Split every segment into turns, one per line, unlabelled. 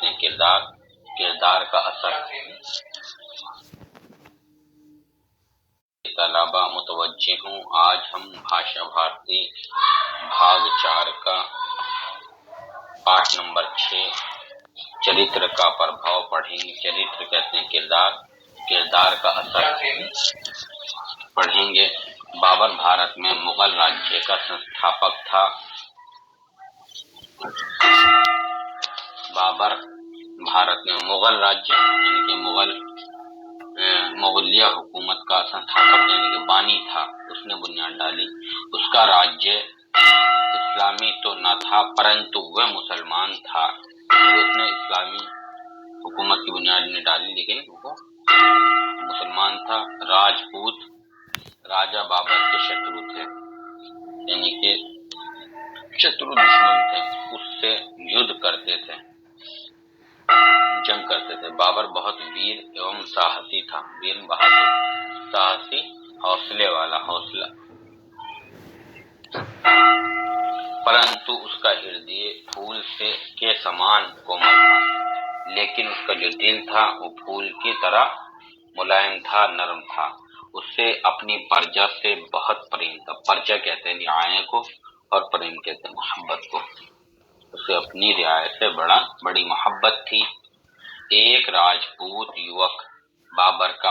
کہتے ہیں کردار کا اثر۔ طلبہ متوجہ ہوں، آج ہم بھاشا بھارتی بھاگ 4 کا پارٹ نمبر 6 چرتر کا پربھاؤ پڑھیں گے۔ چرتر کہتے ہیں کردار کا اثر پڑھیں گے۔ بابر بھارت میں مغل راجیہ کا سنستھاپک تھا۔ بابر بھارت میں مغل راجیہ یعنی کہ مغلیہ حکومت کا سنستھاپک یعنی کہ بانی تھا، اس نے بنیاد ڈالی۔ اس کا راجیہ اسلامی تو نہ تھا پرنتو وہ مسلمان تھا، اس نے اسلامی حکومت کی بنیاد نہیں ڈالی لیکن وہ مسلمان تھا۔ راجپوت راجہ بابر کے شترو تھے یعنی کہ شترو دشمن تھے، اس سے یدھ کرتے تھے، جنگ کرتے تھے۔ بابر بہت ویر ایوم ساہسی تھا، ویر بہادر، ساہسی، حوصلے والا، حوصلہ، پرنتو اس کا ہردے پھول کے سمان کومل تھا، لیکن اس کا جو دل تھا وہ پھول کی طرح ملائم تھا، نرم تھا۔ اس سے اپنی پرجا سے بہت پریم تھا۔ پرجا کہتے ہیں رعایا کو اور پریم کہتے ہیں محبت کو۔ اسے اپنی رعایا سے بڑی محبت تھی۔ ایک راجپوت یوک بابر کا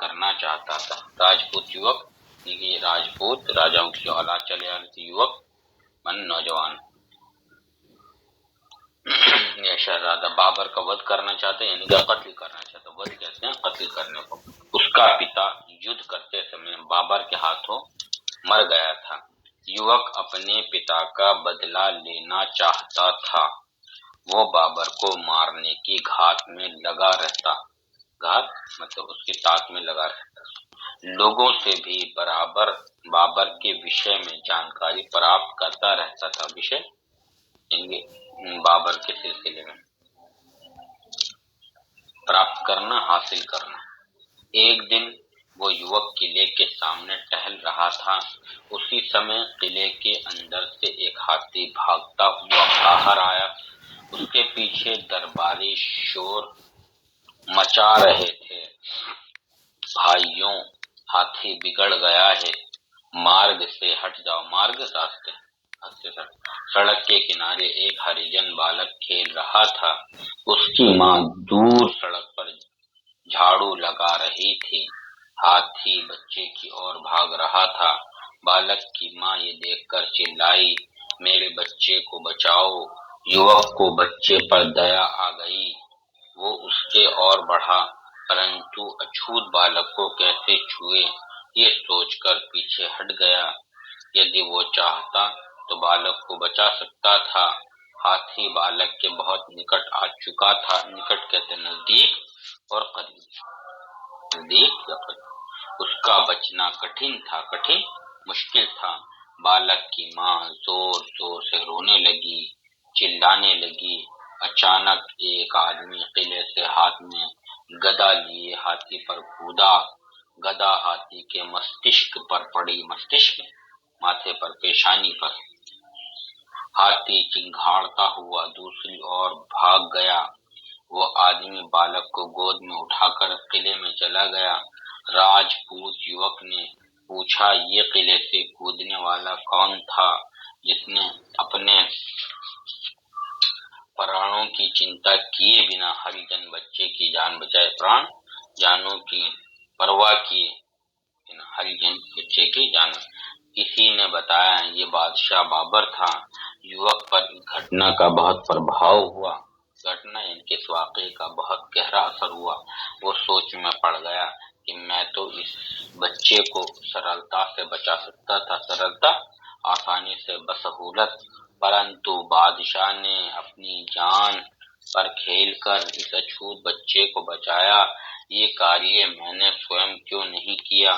کرنا چاہتا تھا۔ راجپوت یوک یہ راجپوت راجاؤں کی اولاد چلے آ رہی تھی، یوک من نوجوان، یہ شہزادہ بابر کا وਧ کرنا چاہتے یعنی کہ قتل کرنا چاہتا۔ وਧ کہتے ہیں قتل کرنے کو۔ اس کا پتا یدھ کرتے سمے بابر کے ہاتھوں مر گیا تھا۔ یوک اپنے پتا کا بدلہ لینا چاہتا تھا، وہ بابر کو مارنے کی گھات میں لگا رہتا، گھات مطلب اس کی طاق میں لگا رہتا، لوگوں سے بھی برابر بابر کے وشے میں جانکاری پراپت کرتا رہتا تھا۔ وشے یعنی بابر کے سلسلے میں پراپت کرنا، حاصل کرنا۔ ایک دن وہ یوک قلعے کے سامنے ٹہل رہا تھا، اسی سمے قلعے کے اندر سے ایک ہاتھی بھاگتا ہوا باہر آیا۔ اس کے پیچھے درباری شور مچا رہے تھے، بھائیوں ہاتھی بگڑ گیا ہے، مارگ سے ہٹ جاؤ۔ مارگ راستے، سڑک کے کنارے ایک ہریجن بالک کھیل رہا تھا، اس کی ماں دور سڑک پر جھاڑو لگا رہی تھی، ہاتھی بچے کی اور بھاگ رہا تھا۔ بالک کی ماں یہ دیکھ کر چلائی، میرے بچے کو بچاؤ۔ یوک کو بچے پر دیا آ گئی، وہ اس کے اور بڑھا، پرنتو اچھوت بالک کو کیسے چھوئے یہ سوچ کر پیچھے ہٹ گیا۔ یدی وہ چاہتا تو بالک کو بچا سکتا تھا۔ ہاتھی بالک کے بہت نکٹ آ چکا تھا۔ نکٹ کہتے ہیں نزدیک اور قریب، نزدیک یا قریب۔ اس کا بچنا کٹھن تھا، کٹھن مشکل تھا۔ بالک کی ماں زور زور سے رونے لگی، چلانے لگی۔ اچانک ایک آدمی قلعے سے ہاتھ میں گدا لیے ہاتھی پر کودا، گدا ہاتھی کے مستشک پر پڑی، مستشک ماتھے پر، پیشانی پر۔ ہاتھی چنگھاڑتا ہوا دوسری اور بھاگ گیا۔ وہ آدمی بالک کو گود میں اٹھا کر قلعے میں چلا گیا۔ راجپوت یوک نے پوچھا، یہ قلعے سے کودنے والا کون تھا جس نے اپنے پرانوں کی چنتا کیے بنا ہریجن بچے کی جان بچائے؟ پران جانوں کی پرواہ کیے ہریجن بچے کی جان۔ کسی نے بتایا یہ بادشاہ بابر تھا۔ یوک پر اس گھٹنا کا بہت پربھاؤ ہوا، گھٹنا یعنی کہ اس واقعے کا بہت گہرا اثر ہوا۔ وہ سوچ میں پڑ گیا کہ میں تو اس بچے کو سرلتا سے بچا سکتا تھا، سرلتا آسانی سے بسہولت، پرنتو بادشاہ نے اپنی جان پر کھیل کر اس اچھوت بچے کو بچایا۔ یہ کاریہ میں نے سوئم کیوں نہیں کیا؟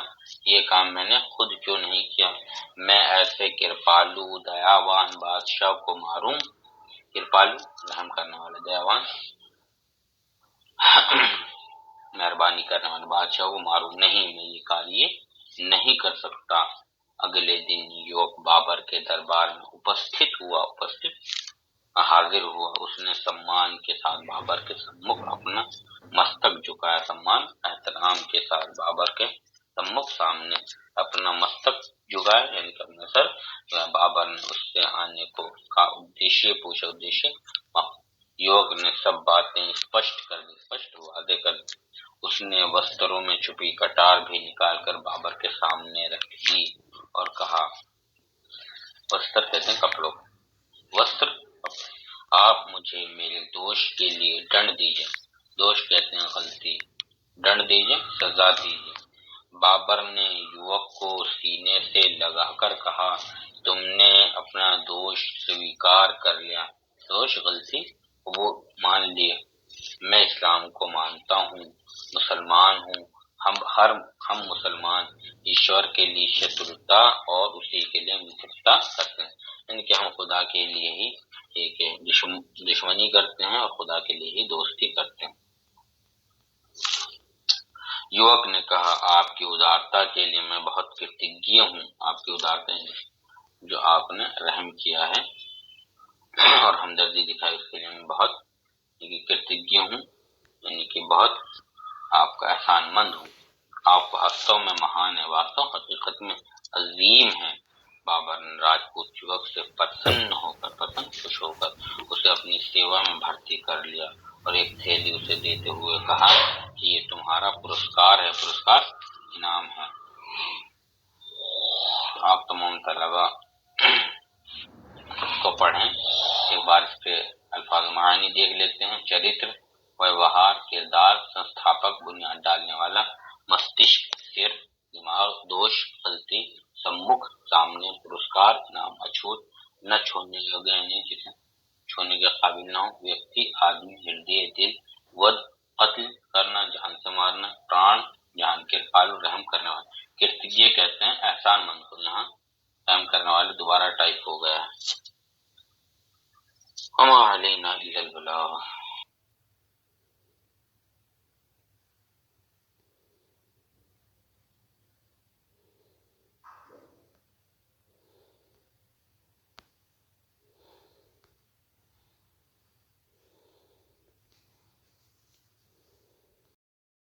یہ کام میں نے خود کیوں نہیں کیا؟ میں ایسے کرپالو دیاوان بادشاہ کو ماروں؟ کرپالو رحم کرنے والا، دیاوان مہربانی کرنے والے بادشاہ کو ماروں نہیں، میں یہ کاریہ نہیں کر سکتا۔ اگلے دن یوک بابر کے دربار میں اپستھت ہوا۔ اپستھت حاضر ہوا، اس نے سمان کے ساتھ بابر کے سامنے اپنا مستک جھکایا، سمان احترام کے ساتھ بابر کے سامنے اپنا مستک جھکایا، یعنی کہ اپنا سر۔ بابر نے اس سے آنے کو کا ادیشیہ پوچھا، ادیشیہ یوگ نے سب باتیں اسپشٹ کر دی، اسپشٹ واضح کر دی۔ اس نے وستروں میں چھپی کٹار بھی نکال کر بابر کے سامنے رکھ دی اور کہا، وستر کہتے ہیں کپڑوں، وستر آپ مجھے میرے دوش کے لیے دنڈ دیجیے، دوش کہتے ہیں غلطی، دنڈ دیجیے، سزا دیجیے۔ بابر نے یوک کو سینے سے لگا کر کہا، تم نے اپنا دوش سویکار کر لیا، دوش غلطی وہ مان لیے، میں اسلام کو مانتا ہوں، مسلمان ہوں، ہم مسلمان ایشور کے لیے شترتا اور اسی کے لیے مترتا کرتے ہیں، یعنی کہ ہم خدا کے لیے ہی ایک دشمنی کرتے ہیں اور خدا کے لیے ہی دوستی کرتے ہیں۔ یوک نے کہا، آپ کی ادارتا کے لیے میں بہت کرتگی ہوں، آپ کی ادارتا جو آپ نے رحم کیا ہے اور ہمدردی دکھائی، اس کے لیے میں بہت کرتگی ہوں، یعنی کہ بہت آپ کا احسان مند ہوں، آپ واستو میں مہان ہے، واستو حقیقت میں عظیم ہے۔ بابر نے راجپوت یوک سے خوش ہو کر اسے اپنی سیوا میں بھرتی کر لیا اور ایک تھیلی اسے دیتے ہوئے کہا کہ یہ تمہارا پرسکار ہے، پرسکار انعام ہے۔ آپ تمام طلبا کو پڑھیں، ایک بار اس کے الفاظ معانی دیکھ لیتے ہیں۔ چرتر، ویوہار، کردار، سنستھاپک، بنیاد ڈالنے والا، مستشک، سر، دماغ، دوش، غلطی، سمکھ، سامنے، پرسکار، انعام، اچھوت، نہ چھونے یوگی یعنی جسے چھونے کے قابل نہ ہو، ویکتی، آدمی، ہردے، دل، ود، قتل کرنا، جان سے مارنا، پران، جان کے پالو، رحم کرنے والا۔ کرتگیہ کہتے ہیں احسان مند کو، یہاں رحم کرنے والے دوبارہ ٹائپ ہو گیا ہے۔ وما علینا الا البلاغ۔